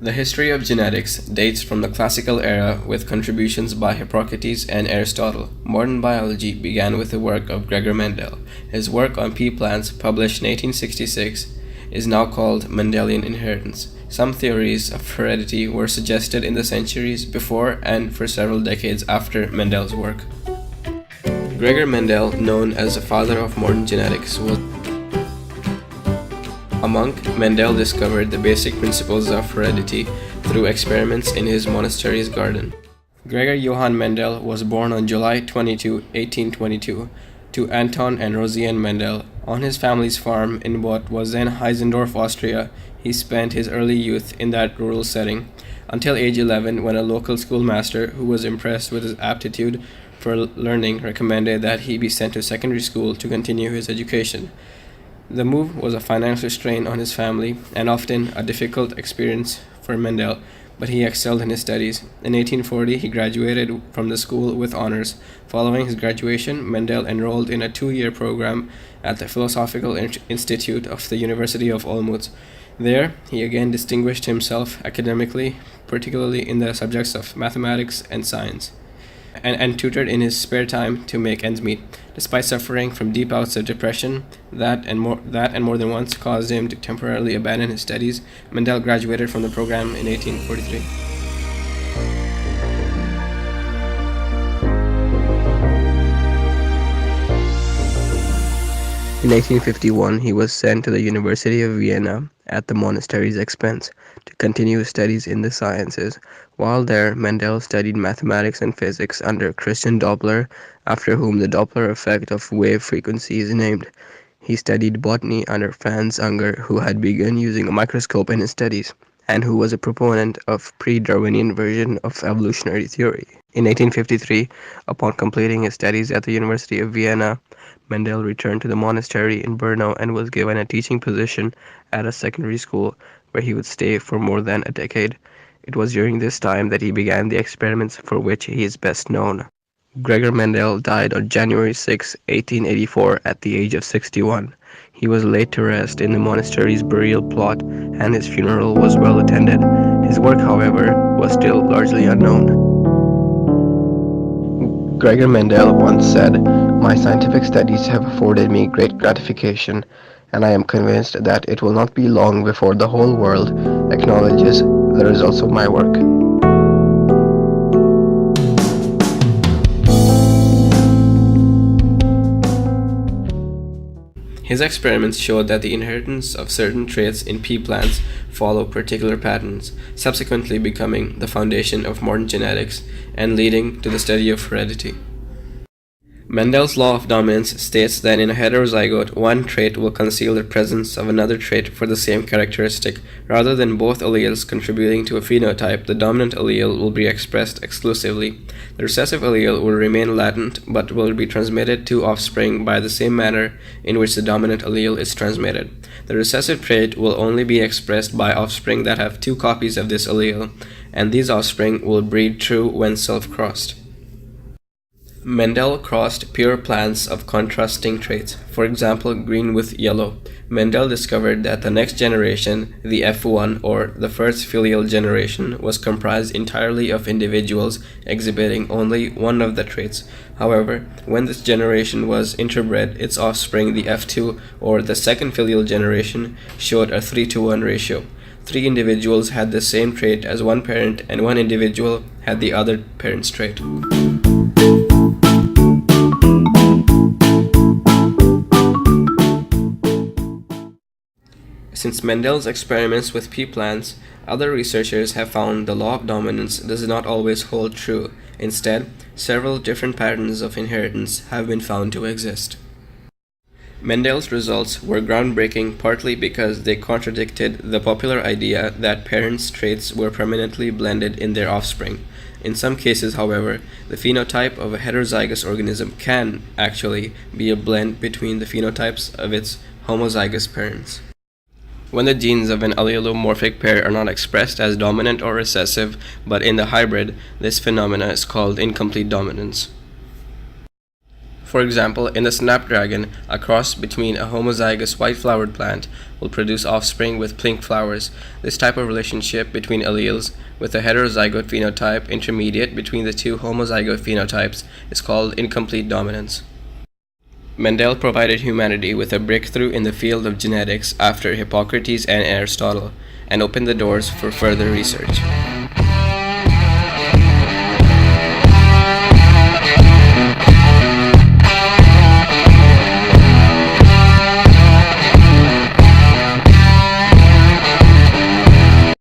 The history of genetics dates from the classical era with contributions by Hippocrates and Aristotle. Modern biology began with the work of Gregor Mendel. His work on pea plants, published in 1866, is now called Mendelian inheritance. Some theories of heredity were suggested in the centuries before and for several decades after Mendel's work. Gregor Mendel, known as the father of modern genetics, was a monk. Mendel discovered the basic principles of heredity through experiments in his monastery's garden. Gregor Johann Mendel was born on July 22, 1822, to Anton and Rosiane Mendel. On his family's farm in what was then Heisendorf, Austria, he spent his early youth in that rural setting, until age 11, when a local schoolmaster, who was impressed with his aptitude for learning, recommended that he be sent to secondary school to continue his education. The move was a financial strain on his family and often a difficult experience for Mendel, but he excelled in his studies. In 1840, he graduated from the school with honors. Following his graduation, Mendel enrolled in a 2-year program at the Philosophical Institute of the University of Olmütz. There, he again distinguished himself academically, particularly in the subjects of mathematics and science, and tutored in his spare time to make ends meet. Despite suffering from deep bouts of depression that and more than once caused him to temporarily abandon his studies, Mendel graduated from the program in 1843. In 1851, he was sent to the University of Vienna at the monastery's expense to continue his studies in the sciences. While there, Mendel studied mathematics and physics under Christian Doppler, after whom the Doppler effect of wave frequency is named. He studied botany under Franz Unger, who had begun using a microscope in his studies, and who was a proponent of pre-Darwinian version of evolutionary theory. In 1853, upon completing his studies at the University of Vienna, Mendel returned to the monastery in Brno and was given a teaching position at a secondary school, where he would stay for more than a decade. It was during this time that he began the experiments for which he is best known. Gregor Mendel died on January 6, 1884, at the age of 61. He was laid to rest in the monastery's burial plot, and his funeral was well attended. His work, however, was still largely unknown. Gregor Mendel once said, "My scientific studies have afforded me great gratification, and I am convinced that it will not be long before the whole world acknowledges the results of my work." His experiments showed that the inheritance of certain traits in pea plants follow particular patterns, subsequently becoming the foundation of modern genetics and leading to the study of heredity. Mendel's law of dominance states that in a heterozygote, one trait will conceal the presence of another trait for the same characteristic. Rather than both alleles contributing to a phenotype, the dominant allele will be expressed exclusively. The recessive allele will remain latent, but will be transmitted to offspring by the same manner in which the dominant allele is transmitted. The recessive trait will only be expressed by offspring that have 2 copies of this allele, and these offspring will breed true when self-crossed. Mendel crossed pure plants of contrasting traits, for example green with yellow. Mendel discovered that the next generation, the F1 or the first filial generation, was comprised entirely of individuals exhibiting only one of the traits. However, when this generation was interbred, its offspring, the F2 or the second filial generation, showed a 3-to-1 ratio. 3 individuals had the same trait as one parent, and 1 individual had the other parent's trait. Since Mendel's experiments with pea plants, other researchers have found the law of dominance does not always hold true. Instead, several different patterns of inheritance have been found to exist. Mendel's results were groundbreaking partly because they contradicted the popular idea that parents' traits were permanently blended in their offspring. In some cases, however, the phenotype of a heterozygous organism can actually be a blend between the phenotypes of its homozygous parents. When the genes of an allelomorphic pair are not expressed as dominant or recessive, but in the hybrid, this phenomena is called incomplete dominance. For example, in the snapdragon, a cross between a homozygous white-flowered plant will produce offspring with pink flowers. This type of relationship between alleles with a heterozygote phenotype intermediate between the two homozygote phenotypes is called incomplete dominance. Mendel provided humanity with a breakthrough in the field of genetics after Hippocrates and Aristotle, and opened the doors for further research.